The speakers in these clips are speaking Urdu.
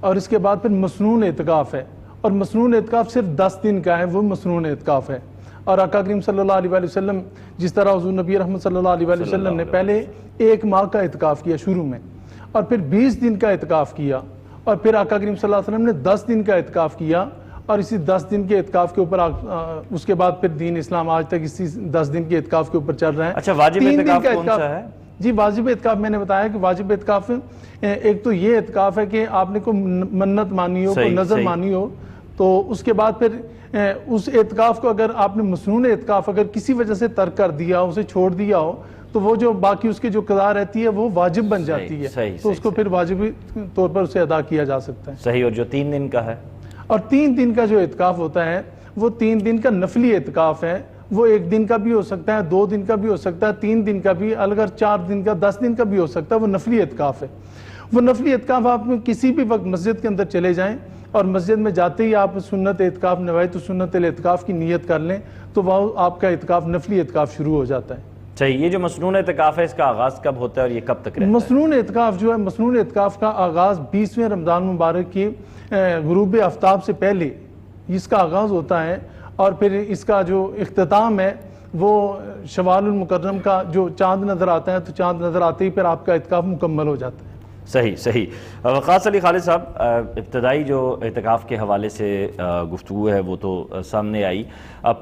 اور اس کے بعد پھر مسنون اعتکاف ہے، اور مسنون اعتکاف صرف 10 دن کا ہے، وہ مسنون اعتکاف ہے۔ اور آقا کریم صلی اللہ علیہ وسلم جس طرح حضور نبی رحمت صلی اللہ علیہ وسلم نے پہلے 1 ماہ کا اعتکاف کیا شروع میں، اور پھر 20 دن کا اعتکاف کیا، اور پھر آقا کریم صلی اللہ علیہ وسلم نے 10 دن کا اعتکاف کیا، اور اسی 10 دن کے اعتکاف کے اوپر اس کے بعد پھر دین اسلام آج تک اسی 10 دن کے اعتکاف کے اوپر چل رہا ہے۔ اچھا، واجب 3 دن اعتکاف کا کون سا ہے؟ جی واجب اعتکاف میں نے بتایا کہ واجب اعتکاف ایک تو یہ اعتکاف ہے کہ آپ نے کوئی منت مانی ہو، کوئی نظر مانی ہو، تو اس کے بعد پھر اس اعتکاف کو اگر آپ نے مسنون اعتکاف اگر کسی وجہ سے ترک کر دیا، اسے چھوڑ دیا ہو، تو وہ جو باقی اس کے جو قضا رہتی ہے وہ واجب بن جاتی ہے، تو اس کو پھر واجبی طور پر اسے ادا کیا جا سکتا ہے۔ صحیح۔ اور جو 3 دن کا ہے؟ اور 3 دن کا جو اعتکاف ہوتا ہے وہ 3 دن کا نفلی اعتکاف ہے، وہ 1 دن کا بھی ہو سکتا ہے، 2 دن کا بھی ہو سکتا ہے، 3 دن کا بھی، اگر 4 دن کا، 10 دن کا بھی ہو سکتا ہے، وہ نفلی اعتکاف ہے۔ وہ نفلی اعتکاف آپ کسی بھی وقت مسجد کے اندر چلے جائیں اور مسجد میں جاتے ہی آپ سنت اعتکاف نوایت سنت الاعتکاف کی نیت کر لیں تو وہ آپ کا اعتکاف نفلی اعتکاف شروع ہو جاتا ہے۔ صحیح۔ یہ جو مسنون اعتکاف ہے اس کا آغاز کب ہوتا ہے اور یہ کب تک رہتا ہے؟ مسنون اعتکاف جو ہے، مسنون اعتکاف کا آغاز 20ویں رمضان مبارک کی غروب آفتاب سے پہلے اس کا آغاز ہوتا ہے، اور پھر اس کا جو اختتام ہے وہ شوال المکرم کا جو چاند نظر آتا ہے، تو چاند نظر آتے ہی پھر آپ کا اعتکاف مکمل ہو جاتا ہے۔ صحیح صحیح۔ وقاص علی خالد صاحب، ابتدائی جو اعتکاف کے حوالے سے گفتگو ہے وہ تو سامنے آئی۔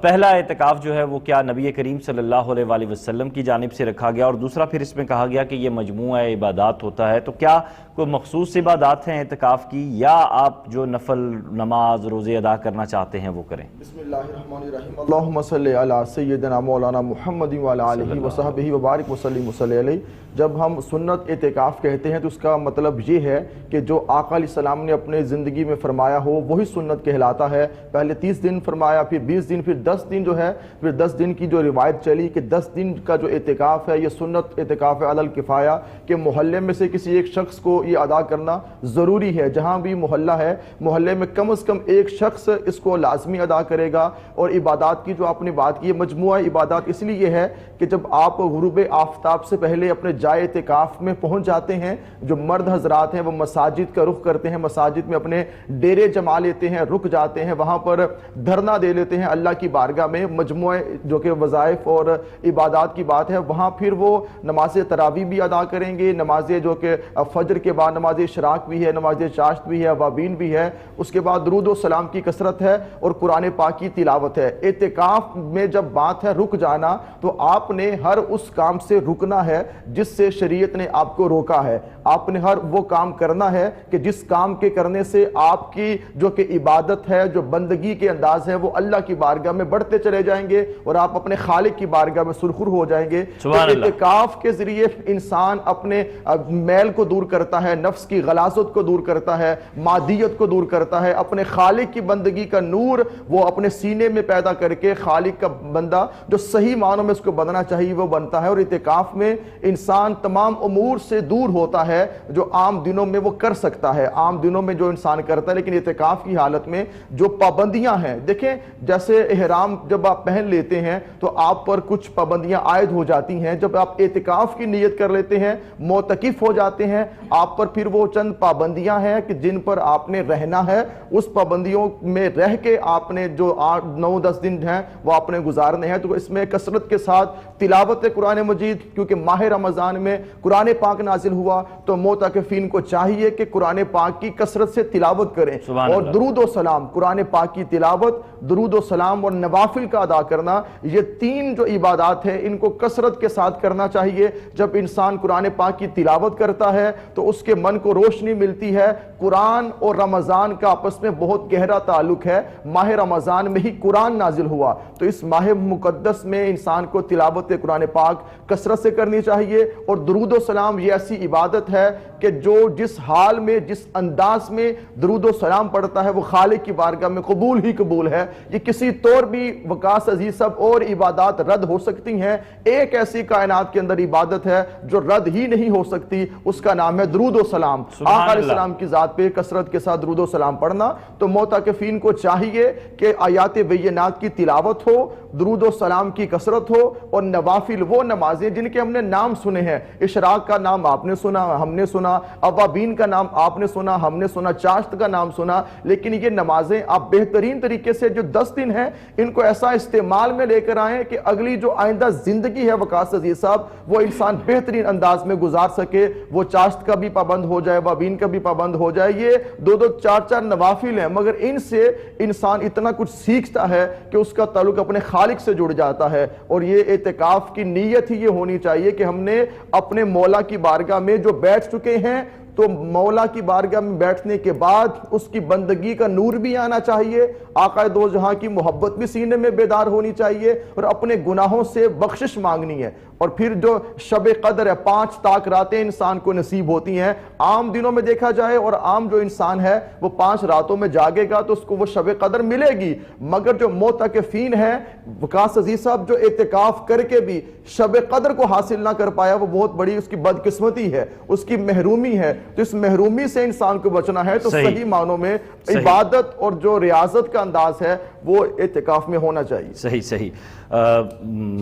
پہلا اعتکاف جو ہے وہ کیا نبی کریم صلی اللہ علیہ وآلہ وسلم کی جانب سے رکھا گیا، اور دوسرا پھر اس میں کہا گیا کہ یہ مجموعہ عبادات ہوتا ہے، تو کیا کوئی مخصوص عبادات ہیں اعتکاف کی، یا آپ جو نفل نماز روزے ادا کرنا چاہتے ہیں وہ کریں؟ بسم اللہ الرحمن الرحیم، اللہم صلی علی سیدنا مولانا محمد وعلی آلہ وصحبہ وبارک وسلم وصلی علیہ۔ جب ہم سنت اعتکاف کہتے ہیں تو اس کا مطلب یہ ہے کہ جو آقا علیہ السلام نے اپنے زندگی میں فرمایا ہو وہی سنت کہلاتا ہے۔ پہلے 30 دن فرمایا، پھر 20 دن، پھر 10 دن جو ہے، پھر 10 دن کی جو روایت چلی کہ 10 دن کا جو اعتکاف ہے یہ سنت اعتکاف ہے علی الکفایہ، کہ محلے میں سے کسی ایک شخص کو یہ ادا کرنا ضروری ہے۔ جہاں بھی محلہ ہے، محلے میں کم از کم ایک شخص اس کو لازمی ادا کرے گا۔ اور عبادات کی جو آپ نے بات کی ہے، مجموعہ عبادات اس لیے ہے کہ جب آپ غروب آفتاب سے پہلے اپنے جائے اعتکاف میں پہنچ جاتے ہیں، جو مرد حضرات ہیں وہ مساجد کا رخ کرتے ہیں، مساجد میں اپنے ڈیرے جما لیتے ہیں، رک جاتے ہیں، وہاں پر دھرنا دے لیتے ہیں اللہ کی بارگاہ میں، مجموعہ جو کہ وظائف اور عبادات کی بات ہے، وہاں پھر وہ نماز تراویح بھی ادا کریں گے، نمازیں جو کہ فجر کے بعد نماز اشراق بھی ہے، نماز چاشت بھی ہے، اوابین بھی ہے، اس کے بعد درود و سلام کی کثرت ہے اور قرآن پاک کی تلاوت ہے۔ اعتکاف میں جب بات ہے رک جانا، تو آپ نے ہر اس کام سے رکنا ہے جس سے شریعت نے آپ کو روکا ہے۔ آپ نے ہر وہ کام کرنا ہے کہ جس کام کے کرنے سے آپ کی جو کہ عبادت ہے، جو بندگی کے انداز ہے، وہ اللہ کی بارگاہ میں بڑھتے چلے جائیں گے اور آپ اپنے خالق کی بارگاہ میں سرخر ہو جائیں گے۔ اعتکاف کے ذریعے انسان اپنے میل کو دور کرتا ہے، نفس کی غلاظت کو دور کرتا ہے، مادیت کو دور کرتا ہے، اپنے خالق کی بندگی کا نور وہ اپنے سینے میں پیدا کر کے خالق کا بندہ جو صحیح معنوں میں اس کو بننا چاہیے وہ بنتا ہے۔ اور اعتکاف میں انسان تمام امور سے دور ہوتا ہے جو عام دنوں میں وہ کر سکتا ہے، عام دنوں میں جو انسان کرتا ہے، لیکن اعتکاف کی حالت میں جو پابندیاں ہیں، دیکھیں جیسے احرام جب آپ پہن لیتے ہیں تو آپ پر کچھ پابندیاں عائد ہو جاتی ہیں، جب آپ اعتکاف کی نیت کر لیتے ہیں، معتکف ہو جاتے ہیں، آپ پر پھر وہ چند پابندیاں ہیں کہ جن پر آپ نے رہنا ہے، اس پابندیوں میں رہ کے آپ نے جو 8-9-10 دن ہیں وہ آپ نے گزارنے ہیں۔ تو اس میں کثرت کے ساتھ تلاوت قرآن مجید، کیونکہ ماہ رمضان میں قرآن پاک نازل ہوا تو معتکفین کو چاہیے کہ قرآن پاک کی کثرت سے تلاوت کریں، اور درود و سلام، قرآن پاک کی تلاوت، درود و سلام اور نوافل کا ادا کرنا، یہ 3 جو عبادات ہیں ان کو کثرت کے ساتھ کرنا چاہیے۔ جب انسان قرآن پاک کی تلاوت کرتا ہے تو اس کے من کو روشنی ملتی ہے۔ قرآن اور رمضان کا آپس میں بہت گہرا تعلق ہے، ماہ رمضان میں ہی قرآن نازل ہوا، تو اس ماہ مقدس میں انسان کو تلاوت قرآن پاک کثرت سے کرنی چاہیے۔ اور درود و سلام یہ ایسی عبادت ہے کہ جو جس حال میں، جس انداز میں درود و سلام پڑھتا ہے وہ خالق کی بارگاہ میں قبول ہی قبول ہے۔ یہ کسی طور بھی وقاص عزیز صاحب اور عبادات رد ہو سکتی ہیں، ایک ایسی کائنات کے اندر عبادت ہے جو رد ہی نہیں ہو سکتی، اس کا نام ہے درود و سلام۔ آقا علیہ السلام کی ذات پہ کثرت کے ساتھ درود و سلام پڑھنا، تو معتکفین کو چاہیے کہ آیات بینات کی تلاوت ہو، درود و سلام کی کثرت ہو، اور نوافل وہ نمازیں جن کے ہم نے نام سنے ہیں، اشراق کا نام آپ نے سنا، ہم نے سنا، سنا, اوابین کا نام آپ نے سنا, ہم نے سنا, چاشت کا نام سنا, لیکن یہ نمازیں آپ بہترین طریقے سے جو 10 دن ہیں ان کو ایسا استعمال میں لے کر آئیں کہ اگلی جو آئندہ زندگی ہے وقاص عزیز صاحب وہ انسان بہترین انداز میں گزار سکے, وہ چاشت کا بھی پابند ہو جائے, اوابین کا بھی پابند ہو جائے. یہ 2-2 4-4 نوافل ہیں, مگر ان سے انسان اتنا کچھ سیکھتا ہے کہ اس کا تعلق اپنے خالق سے جڑ جاتا ہے. اور یہ اعتکاف کی نیت ہی یہ ہونی چاہیے کہ ہم نے اپنے مولا کی بارگاہ میں جو بیٹھ چکے ہیں تو مولا کی بارگاہ میں بیٹھنے کے بعد اس کی بندگی کا نور بھی آنا چاہیے, آقا دو جہاں کی محبت بھی سینے میں بیدار ہونی چاہیے, اور اپنے گناہوں سے بخشش مانگنی ہے. اور پھر جو شب قدر ہے 5 تاک راتیں انسان کو نصیب ہوتی ہیں. عام دنوں میں دیکھا جائے اور عام جو انسان ہے وہ 5 راتوں میں جاگے گا تو اس کو وہ شب قدر ملے گی, مگر جو معتکفین ہیں وقاص عزیز صاحب جو اعتکاف کر کے بھی شب قدر کو حاصل نہ کر پایا وہ بہت بڑی اس کی بدقسمتی ہے, اس کی محرومی ہے. تو اس محرومی سے انسان کو بچنا ہے تو صحیح معنوں میں عبادت اور جو ریاضت کا انداز ہے وہ اعتکاف میں ہونا چاہیے. صحیح.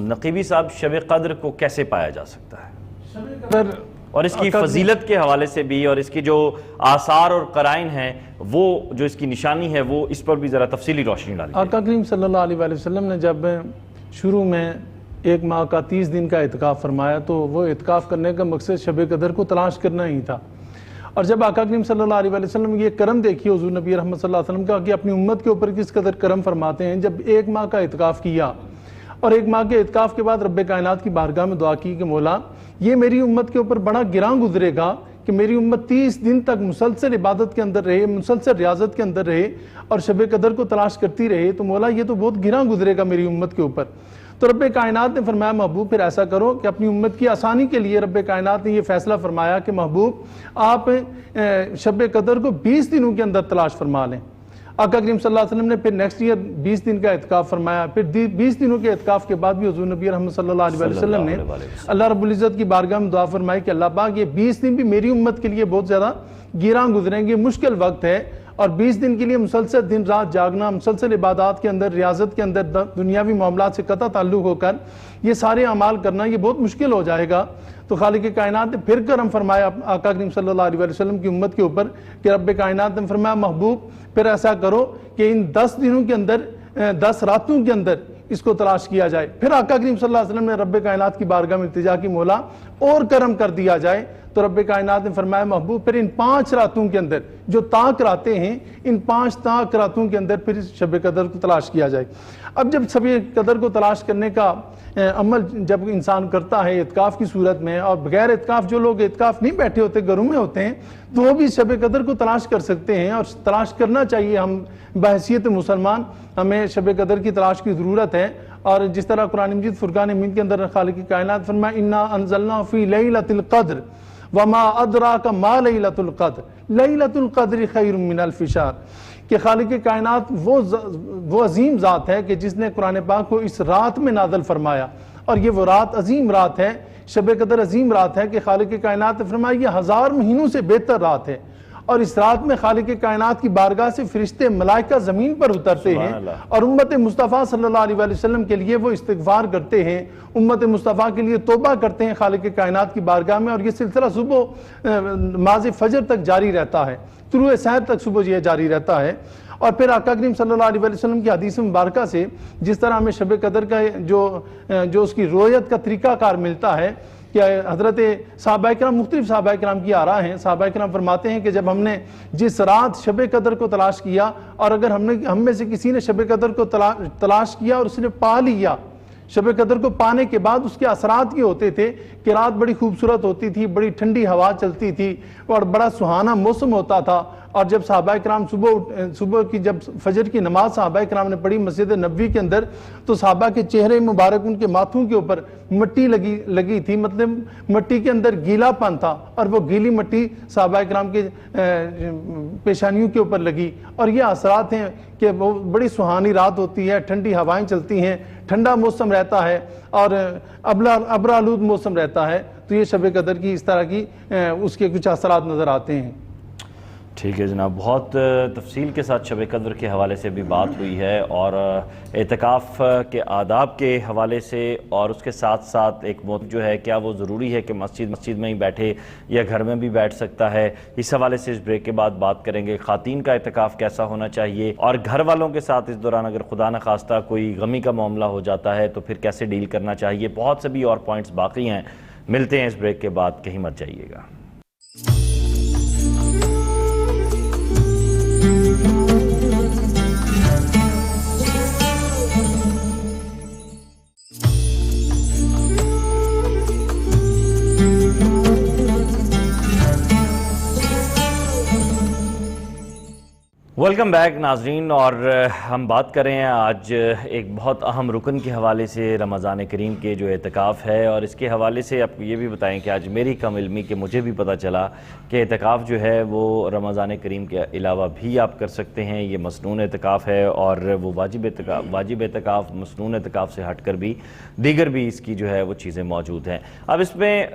نقیبی صاحب, شب قدر کو کیسے پایا جا سکتا ہے, شب قدر اور اس کی فضیلت کے حوالے سے بھی, اور اس کی جو آثار اور قرائن ہیں وہ جو اس کی نشانی ہے وہ اس پر بھی ذرا تفصیلی روشنی ڈالی. آقا کریم صلی اللہ علیہ وسلم نے جب شروع میں 1 ماہ کا 30 دن کا اعتکاف فرمایا تو وہ اعتکاف کرنے کا مقصد شب قدر کو تلاش کرنا ہی تھا. اور جب آقا کریم صلی اللہ علیہ وسلم یہ کرم دیکھیے حضور نبی رحمت صلی اللہ علیہ وسلم کا کہ اپنی امت کے اوپر کس قدر کرم فرماتے ہیں, جب 1 ماہ کا اعتکاف کیا اور 1 ماہ کے اعتکاف کے بعد رب کائنات کی بارگاہ میں دعا کی کہ مولا یہ میری امت کے اوپر بڑا گراں گزرے گا کہ میری امت 30 دن تک مسلسل عبادت کے اندر رہے, مسلسل ریاضت کے اندر رہے اور شب قدر کو تلاش کرتی رہے, تو مولا یہ تو بہت گراں گزرے گا میری امت کے اوپر. تو رب کائنات نے فرمایا محبوب پھر ایسا کرو کہ اپنی امت کی آسانی کے لیے رب کائنات نے یہ فیصلہ فرمایا کہ محبوب آپ شب قدر کو 20 دنوں کے اندر تلاش فرما لیں. آقا کریم صلی اللہ علیہ وسلم نے پھر نیکسٹ ایئر 20 دن کا اعتکاف فرمایا. پھر 20 دنوں کے اعتکاف کے بعد بھی حضور نبی رحمت صلی اللہ علیہ وسلم نے اللہ رب العزت کی بارگاہ میں دعا فرمائی کہ اللہ پاک یہ 20 دن بھی میری امت کے لیے بہت زیادہ گراں گزریں گے, مشکل وقت ہے, اور 20 دن کے لیے مسلسل دن رات جاگنا, مسلسل عبادات کے اندر, ریاضت کے اندر, دنیاوی معاملات سے قطع تعلق ہو کر یہ سارے اعمال کرنا یہ بہت مشکل ہو جائے گا. تو خالق کائنات نے پھر کرم فرمایا آقا کریم صلی اللہ علیہ وسلم کی امت کے اوپر کہ رب کائنات نے فرمایا محبوب پھر ایسا کرو کہ ان 10 دنوں کے اندر 10 راتوں کے اندر اس کو تلاش کیا جائے. پھر آقا کریم صلی اللہ علیہ وسلم نے رب کائنات کی بارگاہ میں التجا کی مولا اور کرم کر دیا جائے. تو رب کائنات نے فرمایا محبوب پھر ان 5 راتوں کے اندر جو تاک راتیں ہیں ان 5 تاک راتوں کے اندر پھر شب قدر کو تلاش کیا جائے. اب جب شب قدر کو تلاش کرنے کا عمل جب انسان کرتا ہے اعتکاف کی صورت میں, اور بغیر اعتکاف جو لوگ اعتکاف نہیں بیٹھے ہوتے گھروں میں ہوتے ہیں تو وہ بھی شب قدر کو تلاش کر سکتے ہیں, اور تلاش کرنا چاہیے. ہم بحیثیت مسلمان ہمیں شب قدر کی تلاش کی ضرورت ہے. اور جس طرح قرآن مجید فرقان حمید کے اندر خالق کائنات فرمایا انا انزلنا فی لیلۃ القدر وما ادراک ما لیلۃ القدر لیلۃ القدر خیر من الف شہر, کہ خالق کائنات وہ عظیم ذات ہے کہ جس نے قرآن پاک کو اس رات میں نازل فرمایا, اور یہ وہ رات عظیم رات ہے, شب قدر عظیم رات ہے کہ خالق کائنات نے فرمایا یہ 1000 مہینوں سے بہتر رات ہے. اور اس رات میں خالق کائنات کی بارگاہ سے فرشتے ملائکہ زمین پر اترتے ہیں اور امت مصطفیٰ صلی اللہ علیہ وسلم کے لیے وہ استغفار کرتے ہیں, امت مصطفیٰ کے لیے توبہ کرتے ہیں خالق کائنات کی بارگاہ میں. اور یہ سلسلہ صبح نماز فجر تک جاری رہتا ہے, طلوع سحر تک صبح یہ جاری رہتا ہے. اور پھر آقا کریم صلی اللہ علیہ وسلم کی حدیث مبارکہ سے جس طرح ہمیں شب قدر کا جو اس کی رویت کا طریقہ کار ملتا ہے کہ حضرت صحابہ کرام مختلف صحابہ کرام کی آراء ہیں. صحابہ کرام فرماتے ہیں کہ جب ہم نے جس رات شب قدر کو تلاش کیا, اور اگر ہم میں سے کسی نے شب قدر کو تلاش کیا اور اس نے پا لیا, شب قدر کو پانے کے بعد اس کے اثرات یہ ہوتے تھے کہ رات بڑی خوبصورت ہوتی تھی, بڑی ٹھنڈی ہوا چلتی تھی اور بڑا سہانا موسم ہوتا تھا. اور جب صحابہ کرام صبح کی جب فجر کی نماز صحابہ کرام نے پڑھی مسجد نبوی کے اندر, تو صحابہ کے چہرے مبارک ان کے ماتھوں کے اوپر مٹی لگی تھی, مطلب مٹی کے اندر گیلا پن تھا, اور وہ گیلی مٹی صحابہ کرام کے پیشانیوں کے اوپر لگی. اور یہ اثرات ہیں کہ وہ بڑی سہانی رات ہوتی ہے, ٹھنڈی ہوائیں چلتی ہیں, ٹھنڈا موسم رہتا ہے اور ابرآلود موسم رہتا ہے. تو یہ شب قدر کی اس طرح کی اس کے کچھ اثرات نظر آتے ہیں. ٹھیک ہے جناب، بہت تفصیل کے ساتھ شب قدر کے حوالے سے بھی بات ہوئی ہے، اور اعتکاف کے آداب کے حوالے سے، اور اس کے ساتھ ساتھ ایک موت جو ہے کیا وہ ضروری ہے کہ مسجد میں ہی بیٹھے یا گھر میں بھی بیٹھ سکتا ہے، اس حوالے سے اس بریک کے بعد بات کریں گے۔ خواتین کا اعتکاف کیسا ہونا چاہیے، اور گھر والوں کے ساتھ اس دوران اگر خدا نخواستہ کوئی غمی کا معاملہ ہو جاتا ہے تو پھر کیسے ڈیل کرنا چاہیے، بہت سے بھی اور پوائنٹس باقی ہیں۔ ملتے ہیں اس بریک کے بعد، کہیں مت جائیے گا۔ ویلکم بیک ناظرین، اور ہم بات کریں ہیں آج ایک بہت اہم رکن کے حوالے سے، رمضان کریم کے جو اعتکاف ہے، اور اس کے حوالے سے آپ کو یہ بھی بتائیں کہ آج میری کم علمی کہ مجھے بھی پتہ چلا کہ اعتکاف جو ہے وہ رمضان کریم کے علاوہ بھی آپ کر سکتے ہیں۔ یہ مسنون اعتکاف ہے، اور وہ واجب اعتکاف مسنون اعتکاف سے ہٹ کر بھی دیگر بھی اس کی جو ہے وہ چیزیں موجود ہیں۔ اب اس میں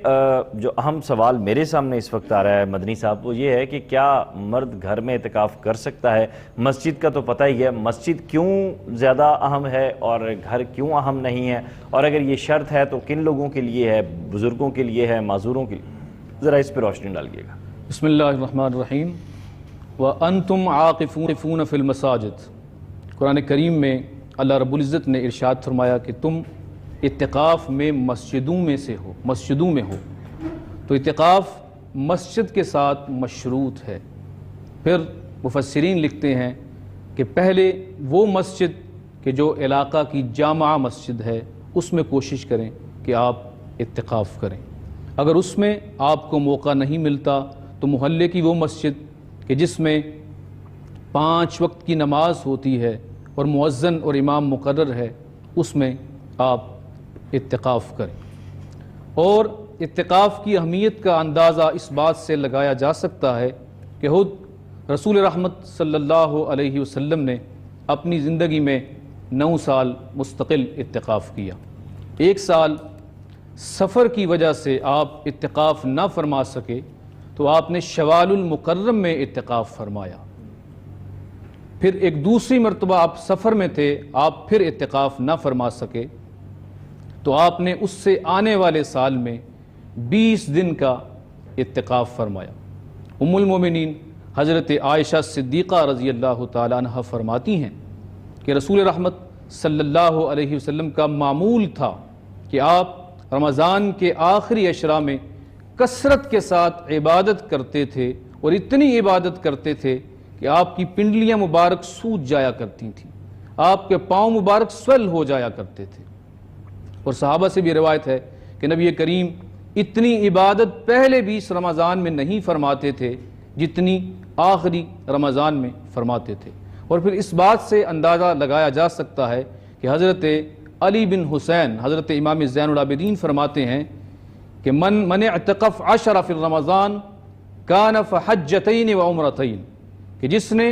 جو اہم سوال میرے سامنے اس وقت آ رہا ہے مدنی صاحب، وہ یہ ہے کہ کیا مرد گھر میں اعتکاف کر سکتا ہے؟ مسجد کا تو پتہ ہی ہے، مسجد کیوں زیادہ اہم ہے اور گھر کیوں اہم نہیں ہے، اور اگر یہ شرط ہے تو کن لوگوں کے لیے ہے، بزرگوں کے لیے ہے، معذوروں کے لیے؟ ذرا اس پہ روشنی ڈالیے گا۔ بسم اللہ الرحمن الرحیم۔ وَأَنْتُمْ عَاقِفُونَ فِي الْمَسَاجِدِ، قرآن کریم میں اللہ رب العزت نے ارشاد فرمایا کہ تم اعتکاف میں مسجدوں میں ہو، تو اعتکاف مسجد کے ساتھ مشروط ہے۔ پھر مفسرین لکھتے ہیں کہ پہلے وہ مسجد کہ جو علاقہ کی جامع مسجد ہے اس میں کوشش کریں کہ آپ اعتکاف کریں۔ اگر اس میں آپ کو موقع نہیں ملتا تو محلے کی وہ مسجد کہ جس میں 5 وقت کی نماز ہوتی ہے اور مؤذن اور امام مقرر ہے، اس میں آپ اعتکاف کریں۔ اور اعتکاف کی اہمیت کا اندازہ اس بات سے لگایا جا سکتا ہے کہ خود رسول رحمت صلی اللہ علیہ وسلم نے اپنی زندگی میں 9 سال مستقل اعتکاف کیا۔ 1 سال سفر کی وجہ سے آپ اعتکاف نہ فرما سکے تو آپ نے شوال المکرم میں اعتکاف فرمایا۔ پھر ایک دوسری مرتبہ آپ سفر میں تھے، آپ پھر اعتکاف نہ فرما سکے تو آپ نے اس سے آنے والے سال میں 20 دن کا اعتکاف فرمایا۔ ام المومنین حضرت عائشہ صدیقہ رضی اللہ تعالیٰ عنہ فرماتی ہیں کہ رسول رحمت صلی اللہ علیہ وسلم کا معمول تھا کہ آپ رمضان کے آخری عشرہ میں کثرت کے ساتھ عبادت کرتے تھے، اور اتنی عبادت کرتے تھے کہ آپ کی پنڈلیاں مبارک سوج جایا کرتی تھیں، آپ کے پاؤں مبارک سول ہو جایا کرتے تھے۔ اور صحابہ سے بھی روایت ہے کہ نبی کریم اتنی عبادت پہلے 20 رمضان میں نہیں فرماتے تھے جتنی آخری رمضان میں فرماتے تھے۔ اور پھر اس بات سے اندازہ لگایا جا سکتا ہے کہ حضرت علی بن حسین حضرت امام زین العابدین فرماتے ہیں کہ من اعتکف 10 فی رمضان کان فحجتین و عمرتین، کہ جس نے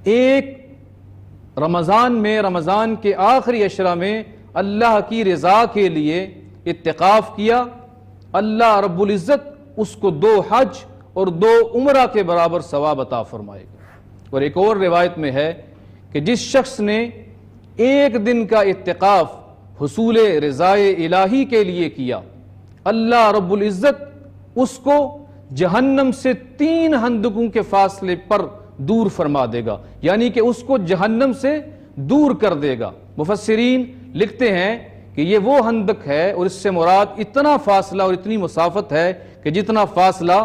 ایک رمضان میں رمضان کے آخری عشرہ میں اللہ کی رضا کے لیے اعتکاف کیا، اللہ رب العزت اس کو 2 حج اور 2 عمرہ کے برابر ثواب عطا فرمائے گا۔ اور ایک اور روایت میں ہے کہ جس شخص نے 1 دن کا اعتکاف حصول رضائے الہی کے لیے کیا، اللہ رب العزت اس کو جہنم سے 3 ہندکوں کے فاصلے پر دور فرما دے گا، یعنی کہ اس کو جہنم سے دور کر دے گا۔ مفسرین لکھتے ہیں کہ یہ وہ ہندک ہے، اور اس سے مراد اتنا فاصلہ اور اتنی مسافت ہے کہ جتنا فاصلہ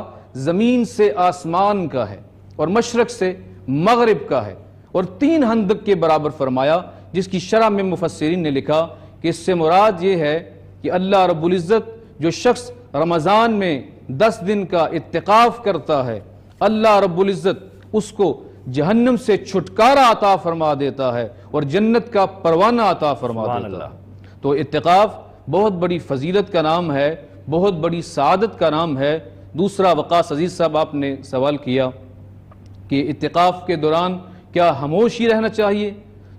زمین سے آسمان کا ہے اور مشرق سے مغرب کا ہے، اور 3 ہندک کے برابر فرمایا، جس کی شرح میں مفسرین نے لکھا کہ اس سے مراد یہ ہے کہ اللہ رب العزت جو شخص رمضان میں 10 دن کا اعتکاف کرتا ہے، اللہ رب العزت اس کو جہنم سے چھٹکارا عطا فرما دیتا ہے اور جنت کا پروانہ عطا فرما دیتا ہے۔ تو اعتکاف بہت بڑی فضیلت کا نام ہے، بہت بڑی سعادت کا نام ہے۔ دوسرا، وقاص عزیز صاحب آپ نے سوال کیا کہ اعتکاف کے دوران کیا خاموش ہی رہنا چاہیے؟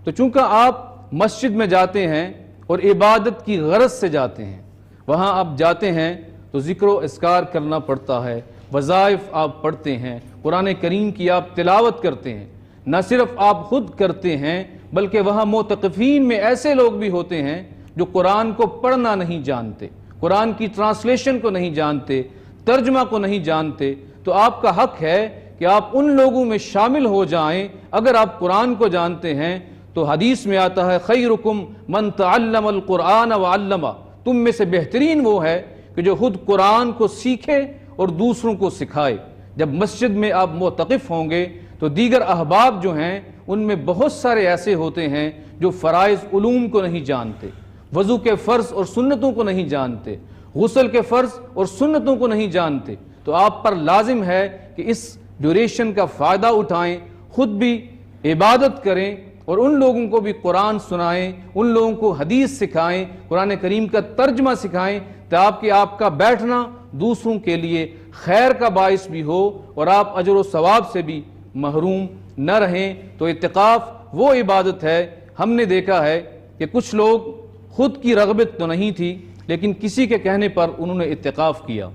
تو چونکہ آپ مسجد میں جاتے ہیں اور عبادت کی غرض سے جاتے ہیں، وہاں آپ جاتے ہیں تو ذکر و اذکار کرنا پڑتا ہے، وظائف آپ پڑھتے ہیں، قرآن کریم کی آپ تلاوت کرتے ہیں، نہ صرف آپ خود کرتے ہیں بلکہ وہاں معتکفین میں ایسے لوگ بھی ہوتے ہیں جو قرآن کو پڑھنا نہیں جانتے، قرآن کی ٹرانسلیشن کو نہیں جانتے، ترجمہ کو نہیں جانتے، تو آپ کا حق ہے کہ آپ ان لوگوں میں شامل ہو جائیں۔ اگر آپ قرآن کو جانتے ہیں تو حدیث میں آتا ہے خیرکم من تعلم القرآن وعلمہ، تم میں سے بہترین وہ ہے کہ جو خود قرآن کو سیکھے اور دوسروں کو سکھائے۔ جب مسجد میں آپ معتکف ہوں گے تو دیگر احباب جو ہیں ان میں بہت سارے ایسے ہوتے ہیں جو فرائض علوم کو نہیں جانتے، وضو کے فرض اور سنتوں کو نہیں جانتے، غسل کے فرض اور سنتوں کو نہیں جانتے، تو آپ پر لازم ہے کہ اس ڈیوریشن کا فائدہ اٹھائیں، خود بھی عبادت کریں اور ان لوگوں کو بھی قرآن سنائیں، ان لوگوں کو حدیث سکھائیں، قرآن کریم کا ترجمہ سکھائیں، تاکہ آپ کا بیٹھنا دوسروں کے لیے خیر کا باعث بھی ہو اور آپ اجر و ثواب سے بھی محروم نہ رہیں۔ تو اعتکاف وہ عبادت ہے، ہم نے دیکھا ہے کہ کچھ لوگ خود کی رغبت تو نہیں تھی لیکن کسی کے کہنے پر انہوں نے اعتکاف کیا۔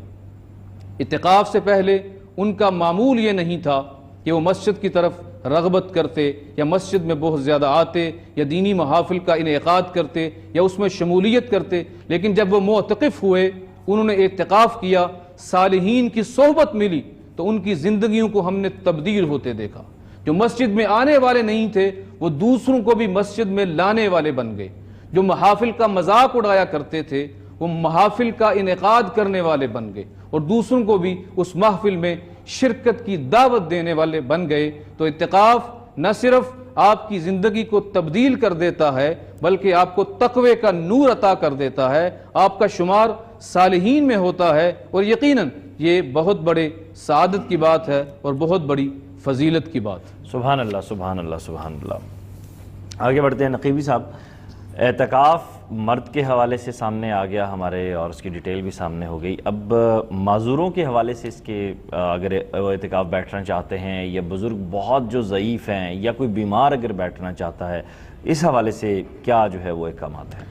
اعتکاف سے پہلے ان کا معمول یہ نہیں تھا کہ وہ مسجد کی طرف رغبت کرتے یا مسجد میں بہت زیادہ آتے یا دینی محافل کا انعقاد کرتے یا اس میں شمولیت کرتے، لیکن جب وہ معتکف ہوئے، انہوں نے اعتکاف کیا، صالحین کی صحبت ملی، تو ان کی زندگیوں کو ہم نے تبدیل ہوتے دیکھا۔ جو مسجد میں آنے والے نہیں تھے وہ دوسروں کو بھی مسجد میں لانے والے بن گئے، جو محافل کا مذاق اڑایا کرتے تھے وہ محافل کا انعقاد کرنے والے بن گئے اور دوسروں کو بھی اس محفل میں شرکت کی دعوت دینے والے بن گئے۔ تو اعتکاف نہ صرف آپ کی زندگی کو تبدیل کر دیتا ہے بلکہ آپ کو تقوی کا نور عطا کر دیتا ہے، آپ کا شمار صالحین میں ہوتا ہے، اور یقیناً یہ بہت بڑے سعادت کی بات ہے اور بہت بڑی فضیلت کی بات۔ سبحان اللہ سبحان اللہ سبحان اللہ۔ آگے بڑھتے ہیں نقیبی صاحب، اعتکاف مرد کے حوالے سے سامنے آ گیا ہمارے اور اس کی ڈیٹیل بھی سامنے ہو گئی، اب معذوروں کے حوالے سے اس کے اگر اعتکاف بیٹھنا چاہتے ہیں یا بزرگ بہت جو ضعیف ہیں یا کوئی بیمار اگر بیٹھنا چاہتا ہے، اس حوالے سے کیا جو ہے وہ احکامات ہیں؟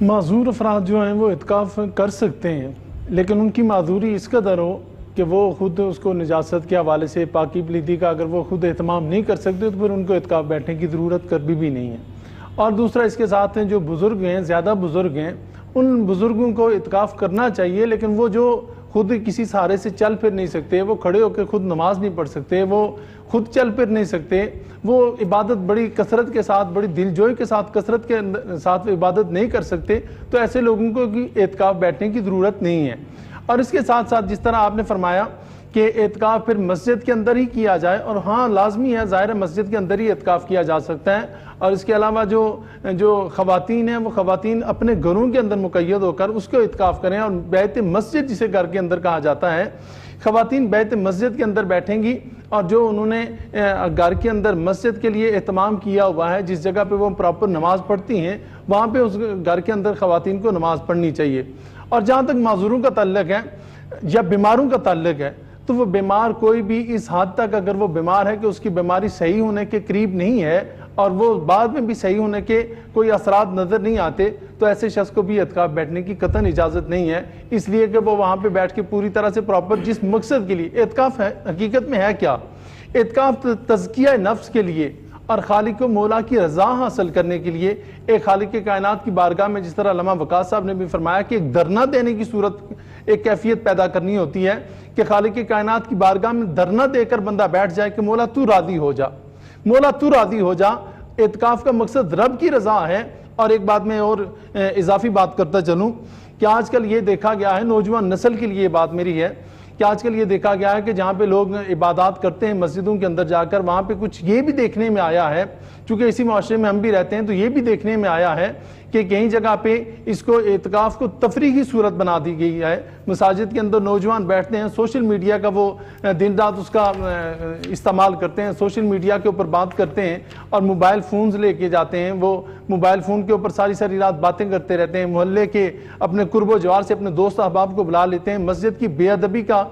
معذور افراد جو ہیں وہ اعتکاف کر سکتے ہیں، لیکن ان کی معذوری اس قدر ہو کہ وہ خود اس کو نجاست کے حوالے سے پاکی پلیدی کا اگر وہ خود اہتمام نہیں کر سکتے تو پھر ان کو اعتکاف بیٹھنے کی ضرورت کبھی بھی نہیں ہے۔ اور دوسرا اس کے ساتھ ہیں جو بزرگ ہیں، زیادہ بزرگ ہیں، ان بزرگوں کو اعتکاف کرنا چاہیے، لیکن وہ جو خود کسی سہارے سے چل پھر نہیں سکتے، وہ کھڑے ہو کے خود نماز نہیں پڑھ سکتے، وہ خود چل پھر نہیں سکتے، وہ عبادت بڑی کثرت کے ساتھ، بڑی دل جوئی کے ساتھ، کثرت کے ساتھ عبادت نہیں کر سکتے، تو ایسے لوگوں کو اعتکاف بیٹھنے کی ضرورت نہیں ہے۔ اور اس کے ساتھ ساتھ جس طرح آپ نے فرمایا کہ اعتکاف پھر مسجد کے اندر ہی کیا جائے، اور ہاں لازمی ہے، ظاہر ہے مسجد کے اندر ہی اعتکاف کیا جا سکتا ہے، اور اس کے علاوہ جو خواتین ہیں وہ خواتین اپنے گھروں کے اندر مقید ہو کر اس کو اعتکاف کریں، اور بیت مسجد جسے گھر کے اندر کہا جاتا ہے، خواتین بیت مسجد کے اندر بیٹھیں گی، اور جو انہوں نے گھر کے اندر مسجد کے لیے اہتمام کیا ہوا ہے، جس جگہ پہ وہ پراپر نماز پڑھتی ہیں، وہاں پہ اس گھر کے اندر خواتین کو نماز پڑھنی چاہیے۔ اور جہاں تک معذوروں کا تعلق ہے یا بیماروں کا تعلق ہے، تو وہ بیمار کوئی بھی اس حد تک اگر وہ بیمار ہے کہ اس کی بیماری صحیح ہونے کے قریب نہیں ہے اور وہ بعد میں بھی صحیح ہونے کے کوئی اثرات نظر نہیں آتے، تو ایسے شخص کو بھی اعتکاف بیٹھنے کی قطعاً اجازت نہیں ہے، اس لیے کہ وہ وہاں پہ بیٹھ کے پوری طرح سے پراپر جس مقصد کے لیے اعتکاف ہے، حقیقت میں ہے کیا؟ اعتکاف تزکیہ نفس کے لیے اور خالق و مولا کی رضا حاصل کرنے کے لیے، ایک خالق کائنات کی بارگاہ میں، جس طرح علامہ وقاص صاحب نے بھی فرمایا کہ ایک دھرنا دینے کی صورت، ایک کیفیت پیدا کرنی ہوتی ہے کہ خالق کائنات کی بارگاہ میں دھرنا دے کر بندہ بیٹھ جائے کہ مولا تو راضی ہو جا، مولا تو راضی ہو جا۔ اعتکاف کا مقصد رب کی رضا ہے۔ اور ایک بات میں اور اضافی بات کرتا چلوں کہ آج کل یہ دیکھا گیا ہے، نوجوان نسل کے لیے یہ بات میری ہے کہ آج کل یہ دیکھا گیا ہے کہ جہاں پہ لوگ عبادات کرتے ہیں مسجدوں کے اندر جا کر، وہاں پہ کچھ یہ بھی دیکھنے میں آیا ہے، چونکہ اسی معاشرے میں ہم بھی رہتے ہیں، تو یہ بھی دیکھنے میں آیا ہے کہ کہیں جگہ پہ اس کو اعتکاف کو تفریحی صورت بنا دی گئی ہے۔ مساجد کے اندر نوجوان بیٹھتے ہیں، سوشل میڈیا کا وہ دن رات اس کا استعمال کرتے ہیں، سوشل میڈیا کے اوپر بات کرتے ہیں اور موبائل فونز لے کے جاتے ہیں، وہ موبائل فون کے اوپر ساری رات باتیں کرتے رہتے ہیں، محلے کے اپنے قرب و جوار سے اپنے دوست احباب کو بلا لیتے ہیں، مسجد کی بے ادبی کا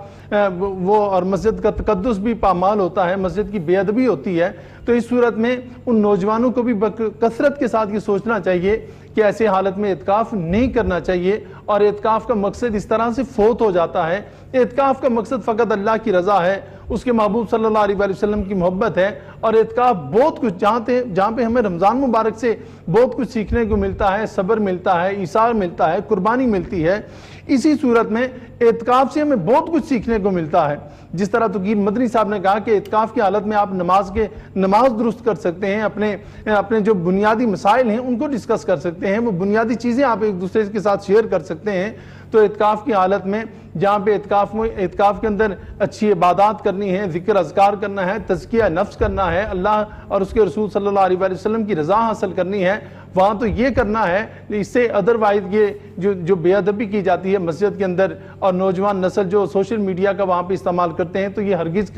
وہ اور مسجد کا تقدس بھی پامال ہوتا ہے، مسجد کی بے ادبی ہوتی ہے۔ تو اس صورت میں ان نوجوانوں کو بھی کثرت کے ساتھ یہ سوچنا چاہیے کہ ایسے حالت میں اعتکاف نہیں کرنا چاہیے، اور اعتکاف کا مقصد اس طرح سے فوت ہو جاتا ہے۔ اعتکاف کا مقصد فقط اللہ کی رضا ہے، اس کے محبوب صلی اللہ علیہ وسلم کی محبت ہے، اور اعتکاف بہت کچھ جہاں پہ ہمیں رمضان مبارک سے بہت کچھ سیکھنے کو ملتا ہے، صبر ملتا ہے، ایثار ملتا ہے، قربانی ملتی ہے۔ اسی صورت میں اعتکاف سے ہمیں بہت کچھ سیکھنے کو ملتا ہے، جس طرح تقیر مدنی صاحب نے کہا کہ اعتکاف کی حالت میں آپ نماز درست کر سکتے ہیں، اپنے جو بنیادی مسائل ہیں ان کو ڈسکس کر سکتے ہیں، وہ بنیادی چیزیں آپ ایک دوسرے کے ساتھ شیئر کر سکتے ہیں۔ تو اعتکاف کی حالت میں جہاں پہ اعتکاف کے اندر اچھی عبادات کرنی ہے، ذکر اذکار کرنا ہے، تزکیہ نفس کرنا ہے، اللہ اور اس کے رسول صلی اللہ علیہ وسلم کی رضا حاصل کرنی ہے، وہاں تو یہ کرنا ہے۔ اس سے ادروائز یہ جو بے ادبی کی جاتی ہے مسجد کے اندر، اور نوجوان نسل جو سوشل میڈیا کا وہاں پہ استعمال کرتے ہیں، تو یہ ہرگز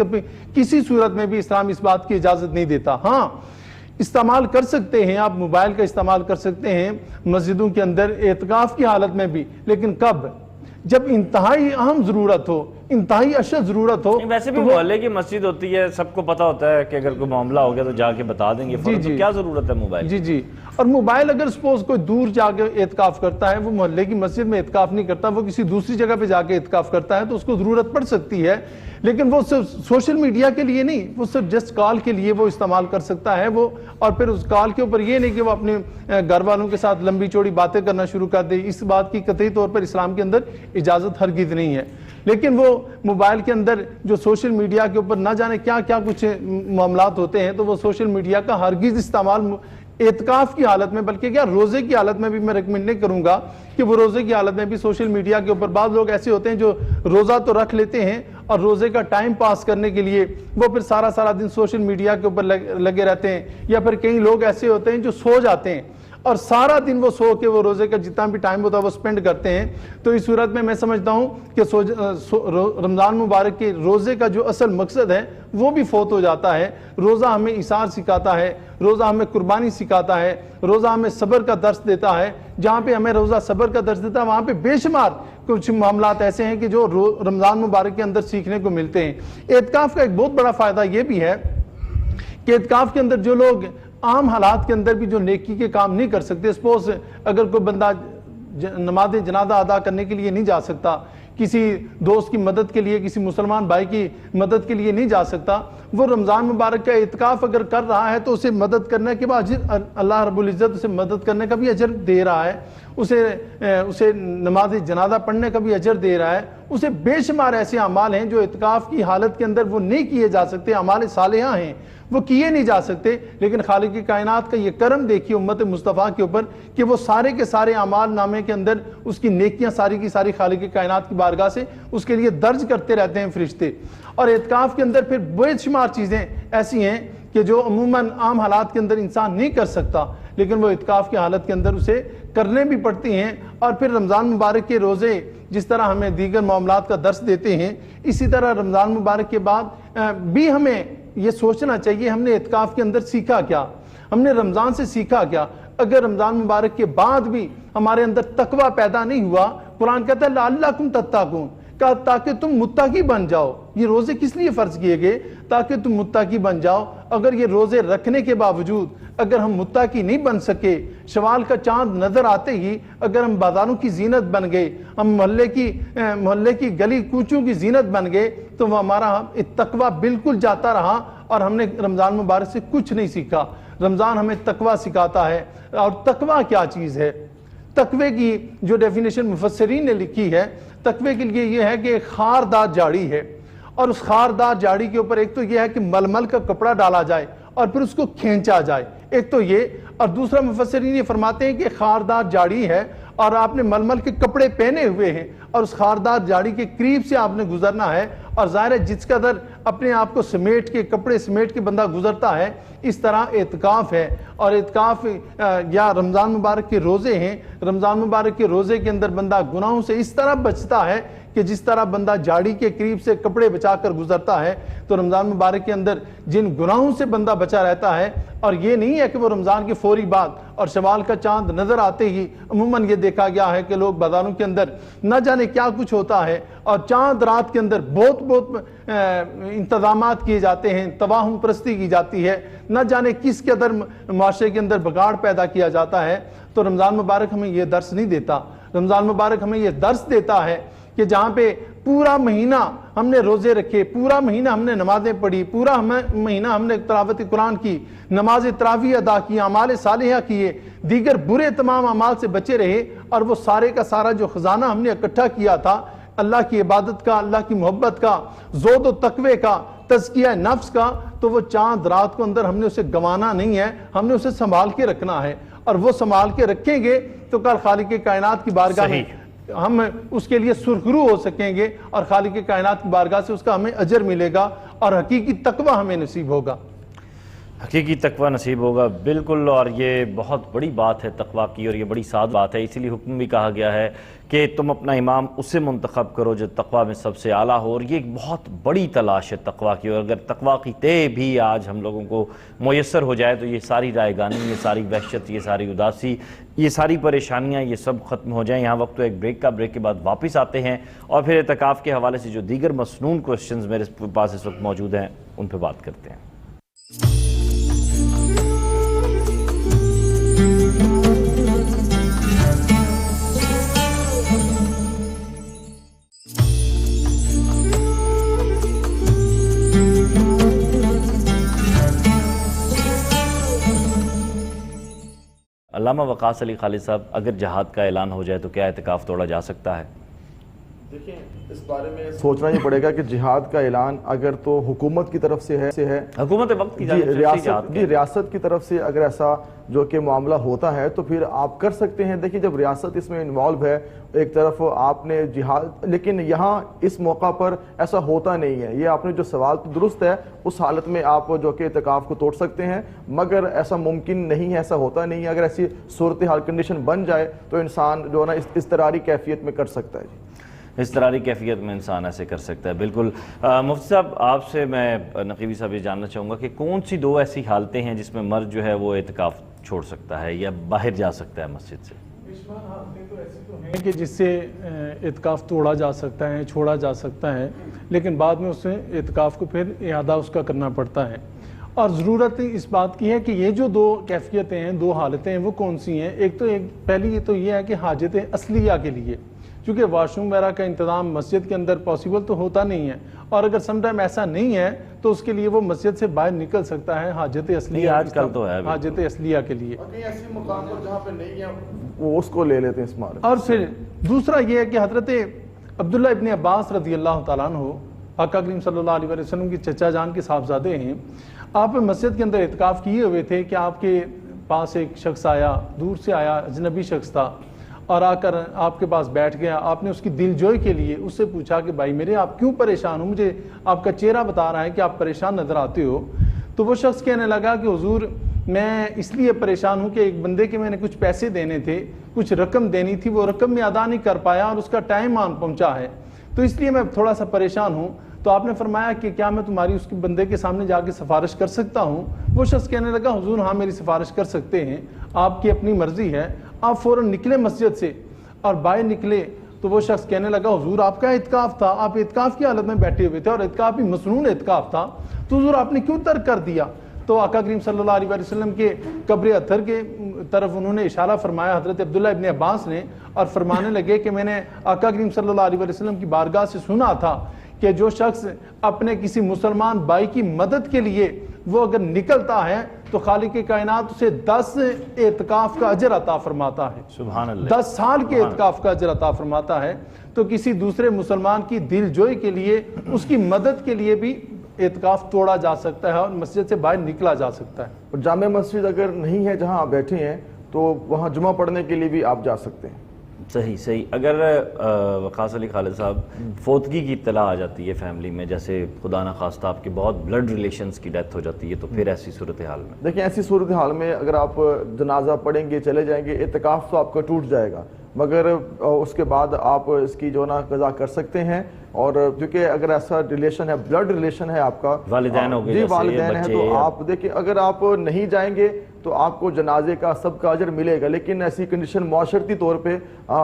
کسی صورت میں بھی اسلام اس بات کی اجازت نہیں دیتا۔ ہاں استعمال کر سکتے ہیں، آپ موبائل کا استعمال کر سکتے ہیں مسجدوں کے اندر اعتکاف کی حالت میں بھی، لیکن کب؟ جب انتہائی اہم ضرورت ہو، انتہائی اشد ضرورت ہو۔ ویسے بھی محلے کی مسجد ہوتی ہے، سب کو پتہ ہوتا ہے کہ اگر کوئی معاملہ ہو گیا تو جا کے بتا دیں گے فوراً، تو کیا ضرورت ہے موبائل؟ جی اور موبائل اگر سپوز کوئی دور جا کے اعتکاف کرتا ہے، وہ محلے کی مسجد میں اعتکاف نہیں کرتا، وہ کسی دوسری جگہ پہ جا کے اعتکاف کرتا ہے، تو اس کو ضرورت پڑ سکتی ہے، لیکن وہ صرف سوشل میڈیا کے لیے نہیں، وہ صرف جسٹ کال کے لیے وہ استعمال کر سکتا ہے وہ، اور پھر اس کال کے اوپر یہ نہیں کہ وہ اپنے گھر والوں کے ساتھ لمبی چوڑی باتیں کرنا شروع کر دے، اس بات کی قطعی طور پر اسلام کے اندر اجازت ہرگز نہیں ہے۔ لیکن وہ موبائل کے اندر جو سوشل میڈیا کے اوپر نہ جانے کیا کیا کچھ معاملات ہوتے ہیں، تو وہ سوشل میڈیا کا ہرگز استعمال اعتکاف کی حالت میں، بلکہ کیا روزے کی حالت میں بھی میں ریکمنڈ نہیں کروں گا کہ وہ روزے کی حالت میں بھی سوشل میڈیا کے اوپر، بعض لوگ ایسے ہوتے ہیں جو روزہ تو رکھ لیتے ہیں اور روزے کا ٹائم پاس کرنے کے لیے وہ پھر سارا دن سوشل میڈیا کے اوپر لگے رہتے ہیں، یا پھر کئی لوگ ایسے ہوتے ہیں جو سو جاتے ہیں اور سارا دن وہ سو کے وہ روزے کا جتنا بھی ٹائم ہوتا ہے وہ سپینڈ کرتے ہیں۔ تو اس صورت میں سمجھتا ہوں کہ رمضان مبارک کے روزے کا جو اصل مقصد ہے وہ بھی فوت ہو جاتا ہے۔ روزہ ہمیں ایثار سکھاتا ہے، روزہ ہمیں قربانی سکھاتا ہے، روزہ ہمیں صبر کا درس دیتا ہے۔ جہاں پہ ہمیں روزہ صبر کا درس دیتا ہے، وہاں پہ بے شمار کچھ معاملات ایسے ہیں کہ جو رمضان مبارک کے اندر سیکھنے کو ملتے ہیں۔ اعتکاف کا ایک بہت بڑا فائدہ یہ بھی ہے کہ اعتکاف کے اندر جو لوگ عام حالات کے اندر بھی جو نیکی کے کام نہیں کر سکتے، سپوز اگر کوئی بندہ نماز جنازہ ادا کرنے کے لیے نہیں جا سکتا، کسی دوست کی مدد کے لیے، کسی مسلمان بھائی کی مدد کے لیے نہیں جا سکتا، وہ رمضان مبارک کا اعتکاف اگر کر رہا ہے تو اسے مدد کرنے کے بعد اللہ رب العزت اسے مدد کرنے کا بھی اجر دے رہا ہے، اسے نماز جنازہ پڑھنے کا بھی اجر دے رہا ہے۔ اسے بے شمار ایسے اعمال ہیں جو اعتکاف کی حالت کے اندر وہ نہیں کیے جا سکتے، اعمال صالحہ ہیں وہ کیے نہیں جا سکتے، لیکن خالق کی کائنات کا یہ کرم دیکھیے امت مصطفیٰ کے اوپر کہ وہ سارے کے سارے اعمال نامے کے اندر اس کی نیکیاں ساری کی ساری خالق کی کائنات کی بارگاہ سے اس کے لیے درج کرتے رہتے ہیں فرشتے۔ اور اعتکاف کے اندر پھر بے شمار چیزیں ایسی ہیں کہ جو عموماً عام حالات کے اندر انسان نہیں کر سکتا، لیکن وہ اعتکاف کی حالت کے اندر اسے کرنے بھی پڑتی ہیں۔ اور پھر رمضان مبارک کے روزے جس طرح ہمیں دیگر معاملات کا درس دیتے ہیں، اسی طرح رمضان مبارک کے بعد بھی ہمیں یہ سوچنا چاہیے ہم نے اعتکاف کے اندر سیکھا کیا، ہم نے رمضان سے سیکھا کیا۔ اگر رمضان مبارک کے بعد بھی ہمارے اندر تقوی پیدا نہیں ہوا، قرآن کہتا ہے لعلکم تتقون، کہا تاکہ تم متقی بن جاؤ۔ یہ روزے کس لیے فرض کیے گئے؟ تاکہ تم متقی بن جاؤ۔ اگر یہ روزے رکھنے کے باوجود اگر ہم متقی نہیں بن سکے، شوال کا چاند نظر آتے ہی اگر ہم بازاروں کی زینت بن گئے، ہم محلے کی گلی کوچوں کی زینت بن گئے، تو وہ ہمارا تقوی بالکل جاتا رہا اور ہم نے رمضان مبارک سے کچھ نہیں سیکھا۔ رمضان ہمیں تقوی سکھاتا ہے۔ اور تقوی کیا چیز ہے؟ تقوی کی جو ڈیفینیشن مفسرین نے لکھی ہے، تقوی کے لیے یہ ہے کہ ایک خاردار جاڑی ہے، اور اس خاردار جاڑی کے اوپر ایک تو یہ ہے کہ ململ کا کپڑا ڈالا جائے اور پھر اس کو کھینچا جائے، ایک تو یہ، اور دوسرا مفسرین یہ فرماتے ہیں کہ خاردار جاڑی ہے اور آپ نے ململ کے کپڑے پہنے ہوئے ہیں اور اس خاردار جاڑی کے قریب سے آپ نے گزرنا ہے، اور ظاہر ہے جس قدر اپنے آپ کو سمیٹ کے کپڑے سمیٹ کے بندہ گزرتا ہے، اس طرح اعتکاف ہے۔ اور اعتکاف یا رمضان مبارک کے روزے ہیں، رمضان مبارک کے روزے کے اندر بندہ گناہوں سے اس طرح بچتا ہے کہ جس طرح بندہ جاڑی کے قریب سے کپڑے بچا کر گزرتا ہے، تو رمضان مبارک کے اندر جن گناہوں سے بندہ بچا رہتا ہے، اور یہ نہیں ہے کہ وہ رمضان کے فوری بعد اور شوال کا چاند نظر آتے ہی، عموماً یہ دیکھا گیا ہے کہ لوگ بازاروں کے اندر نہ جانے کیا کچھ ہوتا ہے، اور چاند رات کے اندر بہت انتظامات کیے جاتے ہیں، تواہم پرستی کی جاتی ہے، نہ جانے کس قدر معاشرے کے اندر بگاڑ پیدا کیا جاتا ہے۔ تو رمضان مبارک ہمیں یہ درس نہیں دیتا۔ رمضان مبارک ہمیں یہ درس دیتا ہے کہ جہاں پہ پورا مہینہ ہم نے روزے رکھے، پورا مہینہ ہم نے نمازیں پڑھی، پورا مہینہ ہم نے تلاوت قرآن کی، نماز تراویح ادا کی، اعمال صالحہ کیے، دیگر برے تمام اعمال سے بچے رہے، اور وہ سارے کا سارا جو خزانہ ہم نے اکٹھا کیا تھا اللہ کی عبادت کا، اللہ کی محبت کا، زہد و تقوی کا، تزکیہ نفس کا، تو وہ چاند رات کو اندر ہم نے اسے گنوانا نہیں ہے، ہم نے اسے سنبھال کے رکھنا ہے، اور وہ سنبھال کے رکھیں گے تو کل خالق کائنات کی بارگاہ میں ہم اس کے لیے سرخرو ہو سکیں گے، اور خالق کائنات کی بارگاہ سے اس کا ہمیں اجر ملے گا، اور حقیقی تقوی ہمیں نصیب ہوگا، حقیقی تقوی نصیب ہوگا۔ بالکل، اور یہ بہت بڑی بات ہے تقوی کی، اور یہ بڑی ساد بات ہے، اسی لیے حکم بھی کہا گیا ہے کہ تم اپنا امام اسے منتخب کرو جو تقوی میں سب سے اعلیٰ ہو، اور یہ ایک بہت بڑی تلاش ہے تقوی کی، اور اگر تقوی کی طے بھی آج ہم لوگوں کو میسر ہو جائے تو یہ ساری رائے گانی، یہ ساری وحشت، یہ ساری اداسی، یہ ساری پریشانیاں، یہ سب ختم ہو جائیں۔ یہاں وقت تو ایک بریک کا، بریک کے بعد واپس آتے ہیں اور پھر اعتکاف کے حوالے سے جو دیگر مسنون کوسچنز میرے پاس اس وقت موجود ہیں ان پہ بات کرتے ہیں۔ علامہ وقاص علی خالد صاحب، اگر جہاد کا اعلان ہو جائے تو کیا اعتکاف توڑا جا سکتا ہے؟ دیکھیں، اس بارے میں سوچنا یہ پڑے گا کہ جہاد کا اعلان اگر تو حکومت کی طرف سے ہے، حکومت وقت کی جانب سے ریاست کی طرف سے اگر ایسا جو کہ معاملہ ہوتا ہے تو پھر آپ کر سکتے ہیں۔ دیکھیں، جب ریاست اس میں انوالو ہے، ایک طرف آپ نے جہاد، لیکن یہاں اس موقع پر ایسا ہوتا نہیں ہے۔ یہ آپ نے جو سوال تو درست ہے، اس حالت میں آپ جو کہ اعتکاف کو توڑ سکتے ہیں، مگر ایسا ممکن نہیں ہے، ایسا ہوتا نہیں ہے۔ اگر ایسی صورتحال کنڈیشن بن جائے تو انسان جو ہے نا اس اضطراری کیفیت میں کر سکتا ہے۔ اضطراری کیفیت میں انسان ایسے کر سکتا ہے، بالکل۔ مفتی صاحب، آپ سے میں نقیبی صاحب یہ جاننا چاہوں گا کہ کون سی دو ایسی حالتیں ہیں جس میں مرد جو ہے وہ اعتکاف چھوڑ سکتا ہے یا باہر جا سکتا ہے مسجد سے؟ حالتیں تو ایسی تو ہیں کہ جس سے اعتکاف توڑا جا سکتا ہے، چھوڑا جا سکتا ہے، لیکن بعد میں اس سے اعتکاف کو پھر اعادہ اس کا کرنا پڑتا ہے۔ اور ضرورت اس بات کی ہے کہ یہ جو دو کیفیتیں ہیں، دو حالتیں ہیں، وہ کون سی ہیں؟ ایک پہلی تو یہ ہے کہ حاجت اصلیہ کے لیے، چونکہ واش روم وغیرہ کا انتظام مسجد کے اندر پاسبل تو ہوتا نہیں ہے، اور اگر سم ٹائم ایسا نہیں ہے تو اس کے لیے وہ مسجد سے باہر نکل سکتا ہے حاجت اصلیہ، آج کل تو ہے حاجت اصلیہ کے لیے، ایسے مقام پر جہاں پہ نہیں ہے وہ اس کو لے لیتے ہیں استعمال۔ اور پھر دوسرا یہ ہے کہ حضرت عبداللہ ابن عباس رضی اللہ تعالیٰ عنہ، آقا کریم صلی اللہ علیہ وسلم کی چچا جان کے صاحبزادے ہیں، آپ مسجد کے اندر اعتکاف کیے ہوئے تھے کہ آپ کے پاس ایک شخص آیا، دور سے آیا، اجنبی شخص تھا، اور آ کر آپ کے پاس بیٹھ گیا۔ آپ نے اس کی دل جوئی کے لیے اس سے پوچھا کہ بھائی میرے آپ کیوں پریشان ہو، مجھے آپ کا چہرہ بتا رہا ہے کہ آپ پریشان نظر آتے ہو۔ تو وہ شخص کہنے لگا کہ حضور میں اس لیے پریشان ہوں کہ ایک بندے کے میں نے کچھ پیسے دینے تھے، کچھ رقم دینی تھی، وہ رقم میں ادا نہیں کر پایا اور اس کا ٹائم آن پہنچا ہے، تو اس لیے میں تھوڑا سا پریشان ہوں۔ تو آپ نے فرمایا کہ کیا میں تمہاری اس کے بندے کے سامنے جا کے سفارش کر سکتا ہوں؟ وہ شخص کہنے لگا حضور ہاں میری سفارش کر سکتے ہیں، آپ کی اپنی مرضی ہے۔ آپ فوراً نکلے مسجد سے اور باہر نکلے تو وہ شخص کہنے لگا حضور آپ کا اعتکاف تھا، آپ اعتکاف کی حالت میں بیٹھے ہوئے تھے اور اعتکاف بھی مسنون اعتکاف تھا، تو حضور آپ نے کیوں ترک کر دیا؟ تو آقا کریم صلی اللہ علیہ وسلم کے قبر اطہر کے طرف انہوں نے اشارہ فرمایا حضرت عبداللہ ابن عباس نے، اور فرمانے لگے کہ میں نے آقا کریم صلی اللہ علیہ وسلم کی بارگاہ سے سنا تھا کہ جو شخص اپنے کسی مسلمان بھائی کی مدد کے لیے وہ اگر نکلتا ہے تو خالق کائنات اسے 10 اعتکاف کا اجر عطا فرماتا ہے، سبحان اللہ، 10 سال کے اعتکاف کا اجر عطا فرماتا ہے۔ تو کسی دوسرے مسلمان کی دل جوئی کے لیے، اس کی مدد کے لیے بھی اعتکاف توڑا جا سکتا ہے اور مسجد سے باہر نکلا جا سکتا ہے۔ اور جامع مسجد اگر نہیں ہے جہاں آپ بیٹھے ہیں تو وہاں جمعہ پڑھنے کے لیے بھی آپ جا سکتے ہیں۔ صحیح۔ اگر وقاص علی خالد صاحب فوتگی کی اطلاع آ جاتی ہے فیملی میں، جیسے خدا نہ خواستہ آپ کے بہت بلڈ ریلیشنز کی ڈیتھ ہو جاتی ہے، تو پھر ایسی صورتحال میں دیکھیں، ایسی صورتحال میں اگر آپ جنازہ پڑھیں گے، چلے جائیں گے، اعتکاف تو آپ کا ٹوٹ جائے گا، مگر اس کے بعد آپ اس کی جو نا قضا کر سکتے ہیں۔ اور کیونکہ اگر ایسا ریلیشن ہے، بلڈ ریلیشن ہے آپ کا، والدین ہو گئے، جی والدین ہیں، تو آپ دیکھیں اگر آپ نہیں جائیں گے تو آپ کو جنازے کا سب کا اجر ملے گا، لیکن ایسی کنڈیشن معاشرتی طور پہ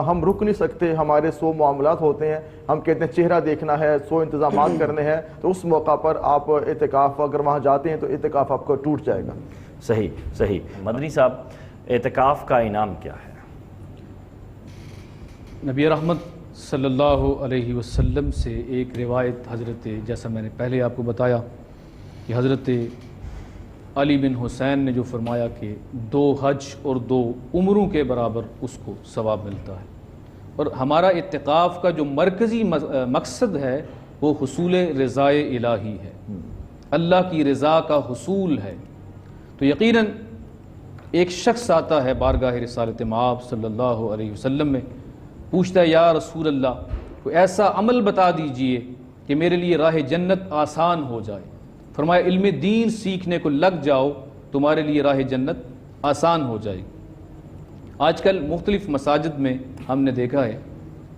ہم رک نہیں سکتے، ہمارے 100 معاملات ہوتے ہیں، ہم کہتے ہیں چہرہ دیکھنا ہے، 100 انتظامات کرنے ہیں، تو اس موقع پر آپ اعتکاف اگر وہاں جاتے ہیں تو اعتکاف آپ کا ٹوٹ جائے گا۔ صحیح۔ مدنی صاحب، اعتکاف کا انعام کیا ہے؟ نبی رحمت صلی اللہ علیہ وسلم سے ایک روایت حضرت، جیسا میں نے پہلے آپ کو بتایا کہ حضرت علی بن حسین نے جو فرمایا کہ 2 حج اور 2 عمروں کے برابر اس کو ثواب ملتا ہے، اور ہمارا اعتکاف کا جو مرکزی مقصد ہے وہ حصول رضائے الہی ہے، اللہ کی رضا کا حصول ہے۔ تو یقیناً ایک شخص آتا ہے بارگاہ رسالت مآب صلی اللہ علیہ وسلم میں، پوچھتا ہے یا رسول اللہ کوئی ایسا عمل بتا دیجئے کہ میرے لیے راہ جنت آسان ہو جائے۔ فرمایا علم دین سیکھنے کو لگ جاؤ، تمہارے لیے راہ جنت آسان ہو جائے۔ آج کل مختلف مساجد میں ہم نے دیکھا ہے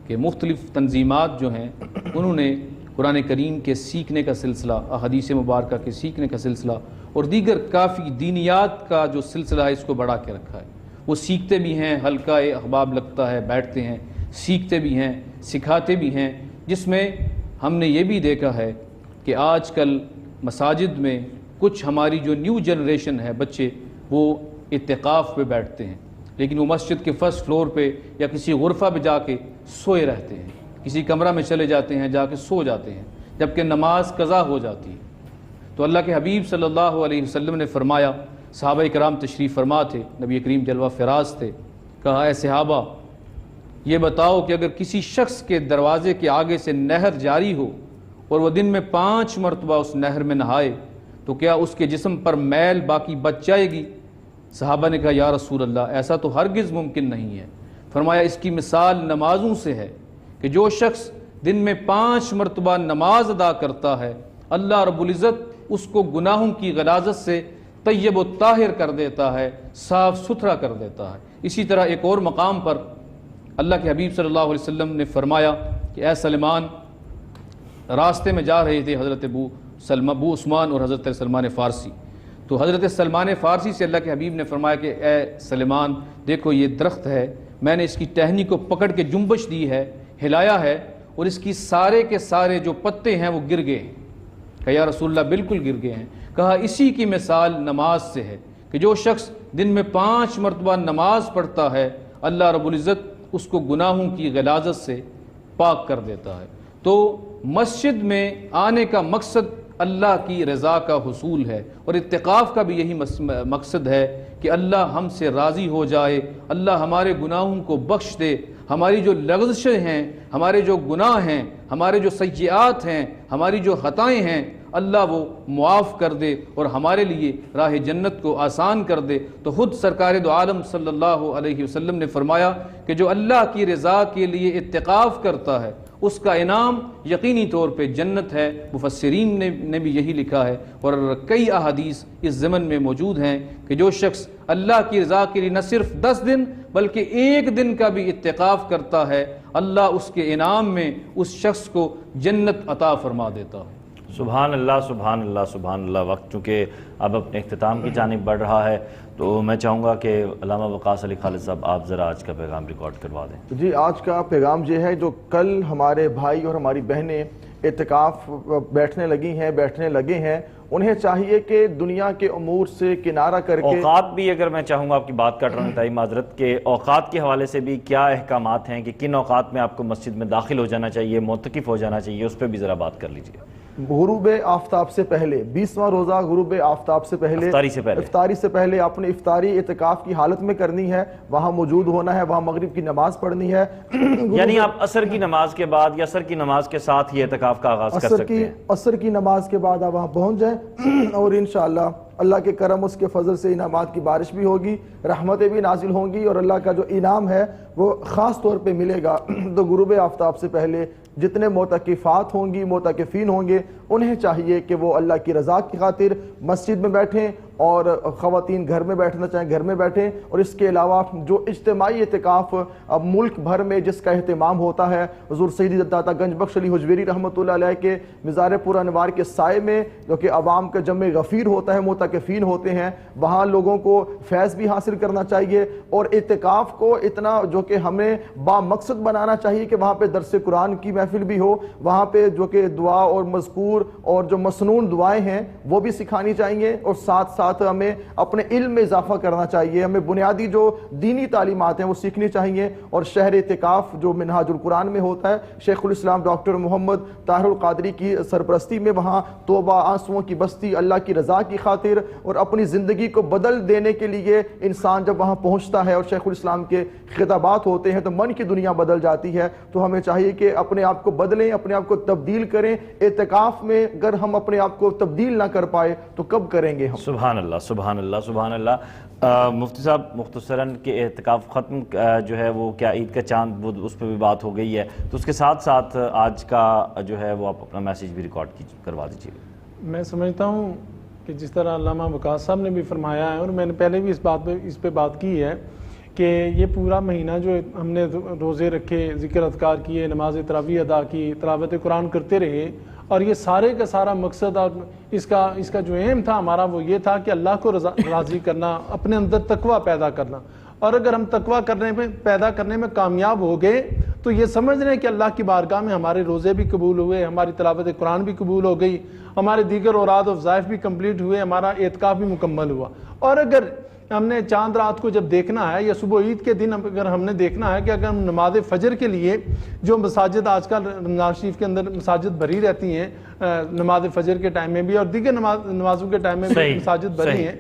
کہ مختلف تنظیمات جو ہیں انہوں نے قرآن کریم کے سیکھنے کا سلسلہ، احادیث مبارکہ کے سیکھنے کا سلسلہ اور دیگر کافی دینیات کا جو سلسلہ ہے اس کو بڑھا کے رکھا ہے۔ وہ سیکھتے بھی ہیں، حلقہ احباب لگتا ہے، بیٹھتے ہیں، سیکھتے بھی ہیں، سکھاتے بھی ہیں، جس میں ہم نے یہ بھی دیکھا ہے کہ آج کل مساجد میں کچھ ہماری جو نیو جنریشن ہے بچے وہ اعتکاف پہ بیٹھتے ہیں، لیکن وہ مسجد کے فرسٹ فلور پہ یا کسی غرفہ پہ جا کے سوئے رہتے ہیں، کسی کمرہ میں چلے جاتے ہیں، جا کے سو جاتے ہیں، جبکہ نماز قضا ہو جاتی ہے۔ تو اللہ کے حبیب صلی اللہ علیہ وسلم نے فرمایا، صحابہ کرام تشریف فرما تھے، نبی کریم جلوہ فراز تھے، کہا اے صحابہ یہ بتاؤ کہ اگر کسی شخص کے دروازے کے آگے سے نہر جاری ہو اور وہ دن میں 5 مرتبہ اس نہر میں نہائے تو کیا اس کے جسم پر میل باقی بچ جائے گی؟ صحابہ نے کہا یا رسول اللہ ایسا تو ہرگز ممکن نہیں ہے۔ فرمایا اس کی مثال نمازوں سے ہے کہ جو شخص دن میں 5 مرتبہ نماز ادا کرتا ہے اللہ رب العزت اس کو گناہوں کی غلاظت سے طیب و طاہر کر دیتا ہے، صاف ستھرا کر دیتا ہے۔ اسی طرح ایک اور مقام پر اللہ کے حبیب صلی اللہ علیہ وسلم نے فرمایا کہ اے سلمان، راستے میں جا رہے تھے حضرت ابو عثمان اور حضرت سلمان فارسی، تو حضرت سلمان فارسی سے اللہ کے حبیب نے فرمایا کہ اے سلمان دیکھو یہ درخت ہے، میں نے اس کی ٹہنی کو پکڑ کے جنبش دی ہے، ہلایا ہے، اور اس کی سارے کے سارے جو پتے ہیں وہ گر گئے ہیں۔ کہا یا رسول اللہ بالکل گر گئے ہیں۔ کہا اسی کی مثال نماز سے ہے کہ جو شخص دن میں 5 مرتبہ نماز پڑھتا ہے اللہ رب العزت اس کو گناہوں کی غلاظت سے پاک کر دیتا ہے۔ تو مسجد میں آنے کا مقصد اللہ کی رضا کا حصول ہے، اور اعتکاف کا بھی یہی مقصد ہے کہ اللہ ہم سے راضی ہو جائے، اللہ ہمارے گناہوں کو بخش دے، ہماری جو لغزشیں ہیں، ہمارے جو گناہ ہیں، ہمارے جو سیئات ہیں، ہماری جو خطائیں ہیں، اللہ وہ معاف کر دے اور ہمارے لیے راہ جنت کو آسان کر دے۔ تو خود سرکار دو عالم صلی اللہ علیہ وسلم نے فرمایا کہ جو اللہ کی رضا کے لیے اعتکاف کرتا ہے اس کا انعام یقینی طور پہ جنت ہے۔ مفسرین نے بھی یہی لکھا ہے، اور کئی احادیث اس ضمن میں موجود ہیں کہ جو شخص اللہ کی رضا کے لیے نہ صرف 10 دن بلکہ 1 دن کا بھی اعتکاف کرتا ہے اللہ اس کے انعام میں اس شخص کو جنت عطا فرما دیتا ہے۔ سبحان اللہ سبحان اللہ سبحان اللہ۔ وقت چونکہ اب اپنے اختتام کی جانب بڑھ رہا ہے تو میں چاہوں گا کہ علامہ وقاص علی خالد صاحب آپ ذرا آج کا پیغام ریکارڈ کروا دیں۔ جی آج کا پیغام یہ ہے، جو کل ہمارے بھائی اور ہماری بہنیں اعتکاف بیٹھنے لگے ہیں انہیں چاہیے کہ دنیا کے امور سے کنارہ کر کے اوقات بھی، اگر میں چاہوں گا آپ کی بات کر رہا ہوں تائی معذرت، کہ اوقات کے حوالے سے بھی کیا احکامات ہیں کہ کن اوقات میں آپ کو مسجد میں داخل ہو جانا چاہیے، معتکف ہو جانا چاہیے، اس پہ بھی ذرا بات کر لیجیے۔ غروب آفتاب سے پہلے 20واں روزہ غروب آفتاب سے پہلے افطاری سے پہلے اپنے افطاری اعتکاف کی حالت میں کرنی ہے، وہاں موجود ہونا ہے، وہاں مغرب کی نماز پڑھنی ہے۔ یعنی آپ عصر کی نماز کے بعد یا عصر کی نماز کے ساتھ ہی اعتکاف کا آغاز کر سکتے ہیں؟ عصر کی نماز کے بعد آپ وہاں پہنچ جائیں اور انشاءاللہ اللہ کے کرم اس کے فضل سے انعامات کی بارش بھی ہوگی، رحمتیں بھی نازل ہوں گی، اور اللہ کا جو انعام ہے وہ خاص طور پہ ملے گا۔ تو غروب آفتاب سے پہلے جتنے معتکفات ہوں گی، معتکفین ہوں گے، انہیں چاہیے کہ وہ اللہ کی رضا کی خاطر مسجد میں بیٹھیں، اور خواتین گھر میں بیٹھنا چاہیں گھر میں بیٹھیں۔ اور اس کے علاوہ جو اجتماعی اعتکاف اب ملک بھر میں جس کا اہتمام ہوتا ہے، حضور سیدی داتا گنج بخش علی حجویری رحمۃ اللہ علیہ کے مزار پر انوار کے سائے میں، جو کہ عوام کا جمع غفیر ہوتا ہے، معتکفین ہوتے ہیں، وہاں لوگوں کو فیض بھی حاصل کرنا چاہیے، اور اعتکاف کو اتنا جو کہ ہمیں با مقصد بنانا چاہیے کہ وہاں پہ درس قرآن کی محفل بھی ہو، وہاں پہ جو کہ دعا اور مذکور اور جو مسنون دعائیں ہیں وہ بھی سکھانی چاہیے، اور ساتھ ساتھ ساتھ ہمیں اپنے علم میں اضافہ کرنا چاہیے، ہمیں بنیادی جو دینی تعلیمات ہیں وہ سیکھنی چاہیے، اور شہر اعتکاف جو منہاج القرآن میں ہوتا ہے، شیخ الاسلام ڈاکٹر محمد طاہر القادری کی سرپرستی میں وہاں توبہ، آنسوؤں کی بستی، اللہ کی رضا کی خاطر اور اپنی زندگی کو بدل دینے کے لیے انسان جب وہاں پہنچتا ہے اور شیخ الاسلام کے خطابات ہوتے ہیں تو من کی دنیا بدل جاتی ہے۔ تو ہمیں چاہیے کہ اپنے آپ کو بدلیں، اپنے آپ کو تبدیل کریں۔ اعتکاف میں اگر ہم اپنے آپ کو تبدیل نہ کر پائے تو کب کریں گے ہم؟ سبحان اللہ، سبحان اللہ، سبحان اللہ۔ مفتی صاحب مختصراً کہ اعتکاف ختم جو ہے وہ کیا عید کا چاند، وہ اس پہ بھی بات ہو گئی ہے، تو اس کے ساتھ ساتھ آج کا جو ہے وہ آپ اپنا میسیج بھی ریکارڈ کروا دیجیے۔ میں سمجھتا ہوں کہ جس طرح علامہ وقاص صاحب نے بھی فرمایا ہے، اور میں نے پہلے بھی اس پہ بات کی ہے کہ یہ پورا مہینہ جو ہم نے روزے رکھے، ذکر اذکار کیے، نماز تراویح ادا کی، تلاوت قرآن کرتے رہے، اور یہ سارے کا سارا مقصد اور اس کا جو ایم تھا ہمارا وہ یہ تھا کہ اللہ کو راضی کرنا، اپنے اندر تقوی پیدا کرنا۔ اور اگر ہم تقوی پیدا کرنے میں کامیاب ہو گئے تو یہ سمجھ رہے ہیں کہ اللہ کی بارگاہ میں ہمارے روزے بھی قبول ہوئے، ہماری تلاوت قرآن بھی قبول ہو گئی، ہمارے دیگر اوراد و وظائف بھی کمپلیٹ ہوئے، ہمارا اعتکاف بھی مکمل ہوا۔ اور اگر ہم نے چاند رات کو جب دیکھنا ہے یا صبح عید کے دن اگر ہم نے دیکھنا ہے کہ اگر ہم نماز فجر کے لیے جو مساجد آج کل رمضان شریف کے اندر مساجد بھری رہتی ہیں، نماز فجر کے ٹائم میں بھی اور دیگر نمازوں کے ٹائم میں بھی مساجد بھری ہیں،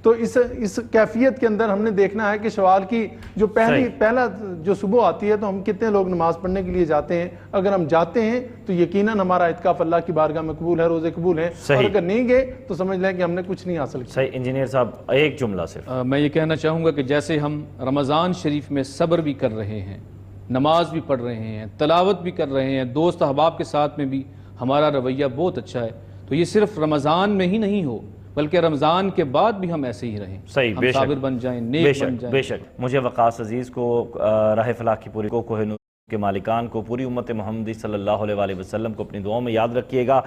تو اس کیفیت کے اندر ہم نے دیکھنا ہے کہ شوال کی جو پہلا جو صبح آتی ہے تو ہم کتنے لوگ نماز پڑھنے کے لیے جاتے ہیں۔ اگر ہم جاتے ہیں تو یقیناً ہمارا اعتکاف اللہ کی بارگاہ میں قبول ہے، روزے قبول ہیں، اور اگر نہیں گئے تو سمجھ لیں کہ ہم نے کچھ نہیں حاصل کیا۔ صحیح انجینئر صاحب ایک جملہ صرف۔ میں یہ کہنا چاہوں گا کہ جیسے ہم رمضان شریف میں صبر بھی کر رہے ہیں، نماز بھی پڑھ رہے ہیں، تلاوت بھی کر رہے ہیں، دوست احباب کے ساتھ میں بھی ہمارا رویہ بہت اچھا ہے، تو یہ صرف رمضان میں ہی نہیں ہو بلکہ رمضان کے بعد بھی ہم ایسے ہی رہیں، صحیح، ہم صابر بن جائیں، نیک بن جائیں۔ بے شک مجھے وقاص عزیز کو، راہ فلاح کی پوری کو، کوہ نور کے مالکان کو، پوری امت محمدی صلی اللہ علیہ وآلہ وسلم کو اپنی دعاؤں میں یاد رکھیے گا۔